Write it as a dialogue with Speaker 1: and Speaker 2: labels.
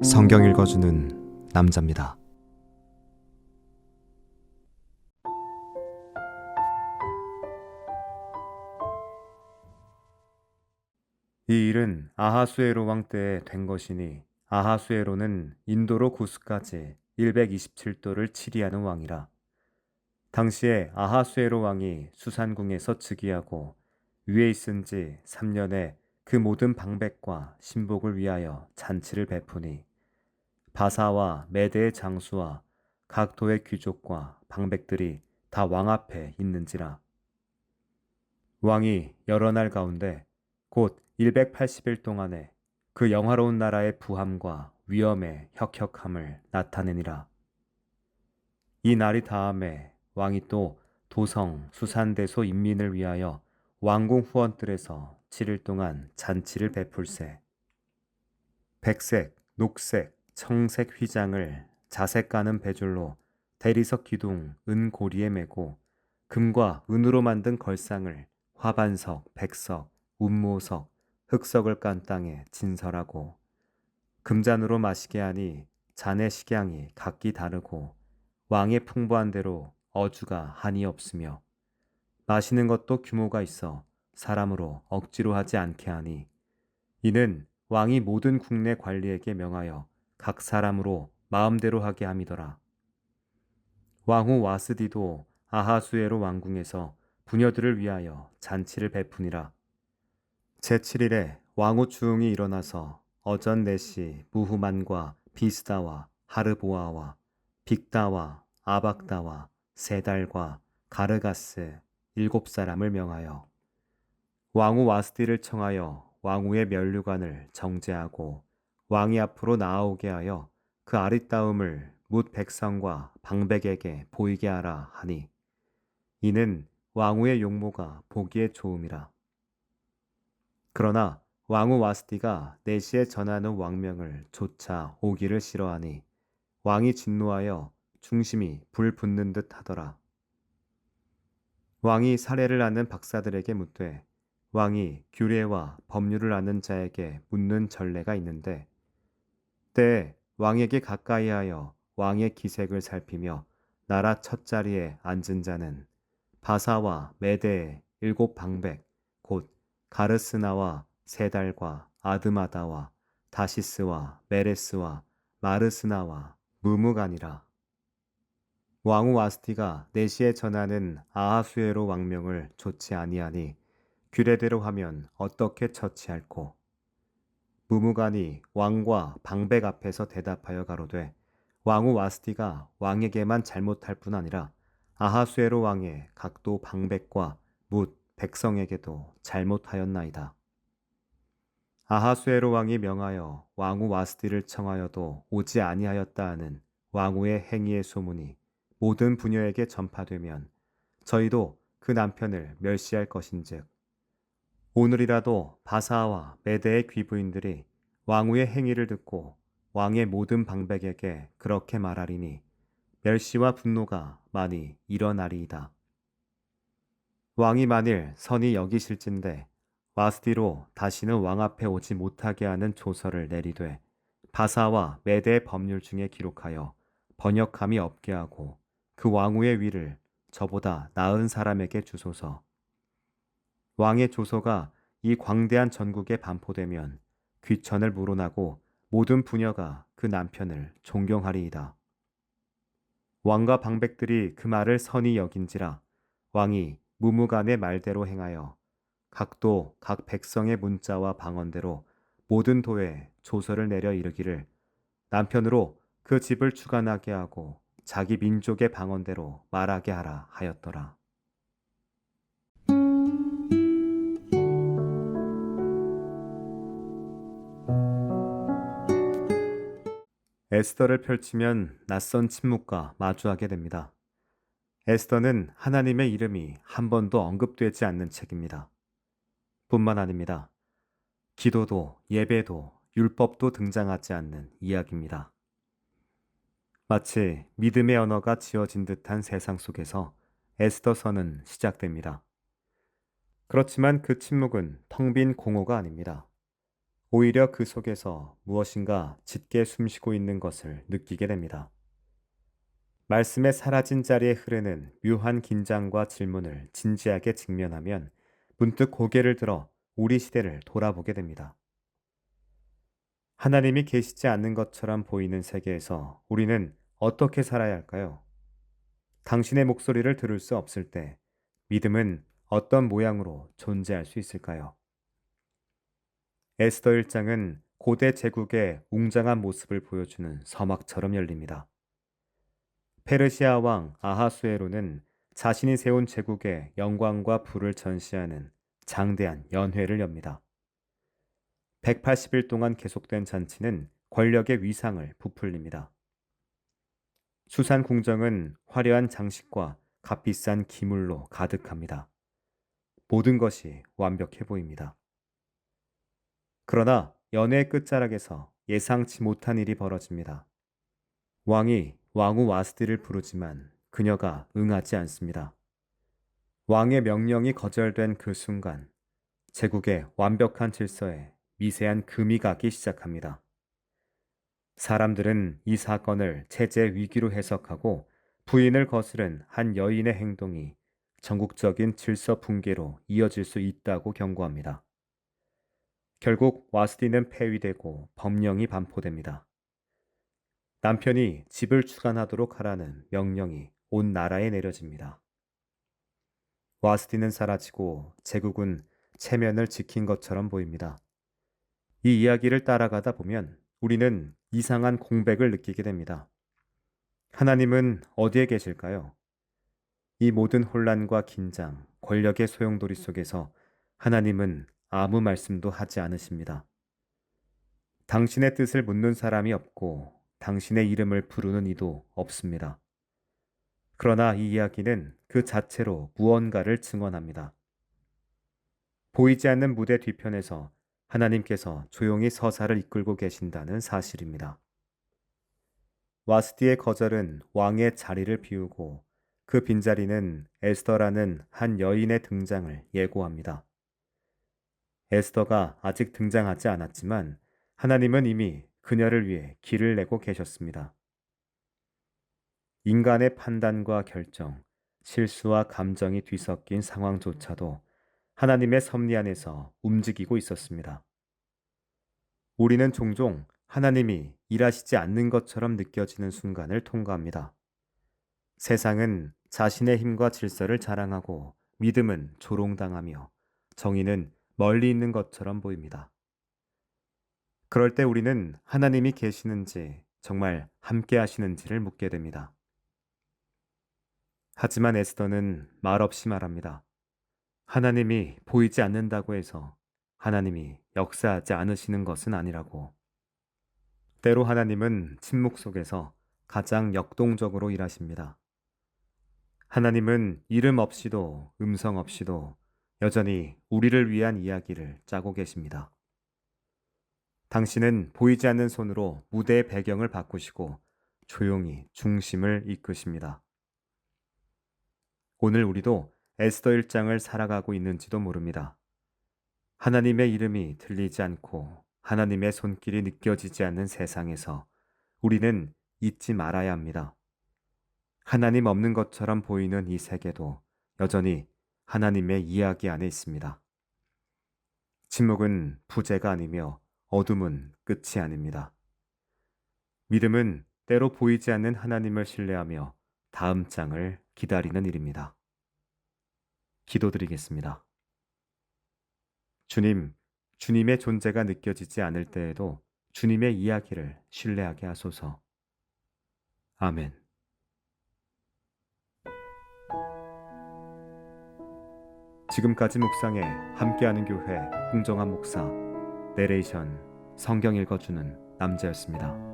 Speaker 1: 성경 읽어주는 남자입니다. 이 일은 아하수에로 왕 때에 된 것이니 아하수에로는 인도로 구스까지 127도를 치리하는 왕이라. 당시에 아하수에로 왕이 수산궁에서 즉위하고 위에 있은 지 3년에 그 모든 방백과 신복을 위하여 잔치를 베푸니 바사와 메대의 장수와 각 도의 귀족과 방백들이 다 왕 앞에 있는지라. 왕이 여러 날 가운데 곧 180일 동안에 그 영화로운 나라의 부함과 위엄의 혁혁함을 나타내니라. 이 날이 다음에 왕이 또 도성 수산대소 인민을 위하여 왕궁 후원들에서 7일 동안 잔치를 베풀세. 백색, 녹색, 청색 휘장을 자색 가는 배줄로 대리석 기둥 은고리에 메고 금과 은으로 만든 걸상을 화반석, 백석, 운모석, 흑석을 깐 땅에 진설하고 금잔으로 마시게 하니 잔의 식양이 각기 다르고 왕의 풍부한 대로 어주가 한이 없으며 마시는 것도 규모가 있어 사람으로 억지로 하지 않게 하니 이는 왕이 모든 국내 관리에게 명하여 각 사람으로 마음대로 하게 함이더라. 왕후 와스디도 아하수에로 왕궁에서 부녀들을 위하여 잔치를 베푸니라. 제7일에 왕후 주웅이 일어나서 어전 내시 무후만과 비스다와 하르보아와 빅다와 아박다와 세달과 가르가스 7사람을 명하여 왕후 와스디를 청하여 왕후의 면류관을 정제하고 왕이 앞으로 나아오게 하여 그 아리따움을 뭇 백성과 방백에게 보이게 하라 하니 이는 왕후의 용모가 보기에 좋음이라. 그러나 왕후 와스디가 내시에 전하는 왕명을 조차 오기를 싫어하니 왕이 진노하여 중심이 불 붙는 듯 하더라. 왕이 사례를 아는 박사들에게 묻되 왕이 규례와 법률을 아는 자에게 묻는 전례가 있는데 때에 왕에게 가까이하여 왕의 기색을 살피며 나라 첫자리에 앉은 자는 바사와 메대의 7방백 곧 가르스나와 세달과 아드마다와 다시스와 메레스와 마르스나와 무무간이라. 왕후 와스티가 내시에 전하는 아하수에로 왕명을 좋지 아니하니 규례대로 하면 어떻게 처치할꼬. 무무간이 왕과 방백 앞에서 대답하여 가로되 왕후 와스티가 왕에게만 잘못할 뿐 아니라 아하수에로 왕의 각도 방백과 뭇 백성에게도 잘못하였나이다. 아하수에로 왕이 명하여 왕후 와스티를 청하여도 오지 아니하였다 하는 왕후의 행위의 소문이 모든 부녀에게 전파되면 저희도 그 남편을 멸시할 것인즉 오늘이라도 바사와 메대의 귀부인들이 왕후의 행위를 듣고 왕의 모든 방백에게 그렇게 말하리니 멸시와 분노가 많이 일어나리이다. 왕이 만일 선이 여기실진대 와스디로 다시는 왕 앞에 오지 못하게 하는 조서를 내리되 바사와 메대의 법률 중에 기록하여 번역함이 없게 하고 그 왕후의 위를 저보다 나은 사람에게 주소서. 왕의 조서가 이 광대한 전국에 반포되면 귀천을 물어나고 모든 부녀가 그 남편을 존경하리이다. 왕과 방백들이 그 말을 선히 여긴지라 왕이 무무간의 말대로 행하여 각도 각 백성의 문자와 방언대로 모든 도에 조서를 내려 이르기를 남편으로 그 집을 주관하게 하고 자기 민족의 방언대로 말하게 하라 하였더라. 에스더를 펼치면 낯선 침묵과 마주하게 됩니다. 에스더는 하나님의 이름이 한 번도 언급되지 않는 책입니다. 뿐만 아닙니다. 기도도 예배도 율법도 등장하지 않는 이야기입니다. 마치 믿음의 언어가 지어진 듯한 세상 속에서 에스더서는 시작됩니다. 그렇지만 그 침묵은 텅 빈 공허가 아닙니다. 오히려 그 속에서 무엇인가 짙게 숨쉬고 있는 것을 느끼게 됩니다. 말씀의 사라진 자리에 흐르는 묘한 긴장과 질문을 진지하게 직면하면 문득 고개를 들어 우리 시대를 돌아보게 됩니다. 하나님이 계시지 않는 것처럼 보이는 세계에서 우리는 어떻게 살아야 할까요? 당신의 목소리를 들을 수 없을 때 믿음은 어떤 모양으로 존재할 수 있을까요? 에스더 1장은 고대 제국의 웅장한 모습을 보여주는 서막처럼 열립니다. 페르시아 왕 아하수에로는 자신이 세운 제국의 영광과 부를 전시하는 장대한 연회를 엽니다. 180일 동안 계속된 잔치는 권력의 위상을 부풀립니다. 수산 궁정은 화려한 장식과 값비싼 기물로 가득합니다. 모든 것이 완벽해 보입니다. 그러나 연회의 끝자락에서 예상치 못한 일이 벌어집니다. 왕이 왕후 와스디를 부르지만 그녀가 응하지 않습니다. 왕의 명령이 거절된 그 순간 제국의 완벽한 질서에 미세한 금이 가기 시작합니다. 사람들은 이 사건을 체제 위기로 해석하고 부인을 거스른 한 여인의 행동이 전국적인 질서 붕괴로 이어질 수 있다고 경고합니다. 결국 와스디는 폐위되고 법령이 반포됩니다. 남편이 집을 주관하도록 하라는 명령이 온 나라에 내려집니다. 와스디는 사라지고 제국은 체면을 지킨 것처럼 보입니다. 이 이야기를 따라가다 보면 우리는 이상한 공백을 느끼게 됩니다. 하나님은 어디에 계실까요? 이 모든 혼란과 긴장, 권력의 소용돌이 속에서 하나님은 아무 말씀도 하지 않으십니다. 당신의 뜻을 묻는 사람이 없고 당신의 이름을 부르는 이도 없습니다. 그러나 이 이야기는 그 자체로 무언가를 증언합니다. 보이지 않는 무대 뒤편에서 하나님께서 조용히 서사를 이끌고 계신다는 사실입니다. 와스디의 거절은 왕의 자리를 비우고 그 빈자리는 에스더라는 한 여인의 등장을 예고합니다. 에스더가 아직 등장하지 않았지만 하나님은 이미 그녀를 위해 길을 내고 계셨습니다. 인간의 판단과 결정, 실수와 감정이 뒤섞인 상황조차도 하나님의 섭리 안에서 움직이고 있었습니다. 우리는 종종 하나님이 일하시지 않는 것처럼 느껴지는 순간을 통과합니다. 세상은 자신의 힘과 질서를 자랑하고 믿음은 조롱당하며 정의는 멀리 있는 것처럼 보입니다. 그럴 때 우리는 하나님이 계시는지 정말 함께 하시는지를 묻게 됩니다. 하지만 에스더는 말없이 말합니다. 하나님이 보이지 않는다고 해서 하나님이 역사하지 않으시는 것은 아니라고. 때로 하나님은 침묵 속에서 가장 역동적으로 일하십니다. 하나님은 이름 없이도 음성 없이도 여전히 우리를 위한 이야기를 짜고 계십니다. 당신은 보이지 않는 손으로 무대의 배경을 바꾸시고 조용히 중심을 이끄십니다. 오늘 우리도 에스더 1장을 살아가고 있는지도 모릅니다. 하나님의 이름이 들리지 않고 하나님의 손길이 느껴지지 않는 세상에서 우리는 잊지 말아야 합니다. 하나님 없는 것처럼 보이는 이 세계도 여전히 하나님의 이야기 안에 있습니다. 침묵은 부재가 아니며 어둠은 끝이 아닙니다. 믿음은 때로 보이지 않는 하나님을 신뢰하며 다음 장을 기다리는 일입니다. 기도드리겠습니다. 주님, 주님의 존재가 느껴지지 않을 때에도 주님의 이야기를 신뢰하게 하소서. 아멘. 지금까지 묵상에 함께하는 교회 홍정한 목사, 내레이션 성경 읽어주는 남자였습니다.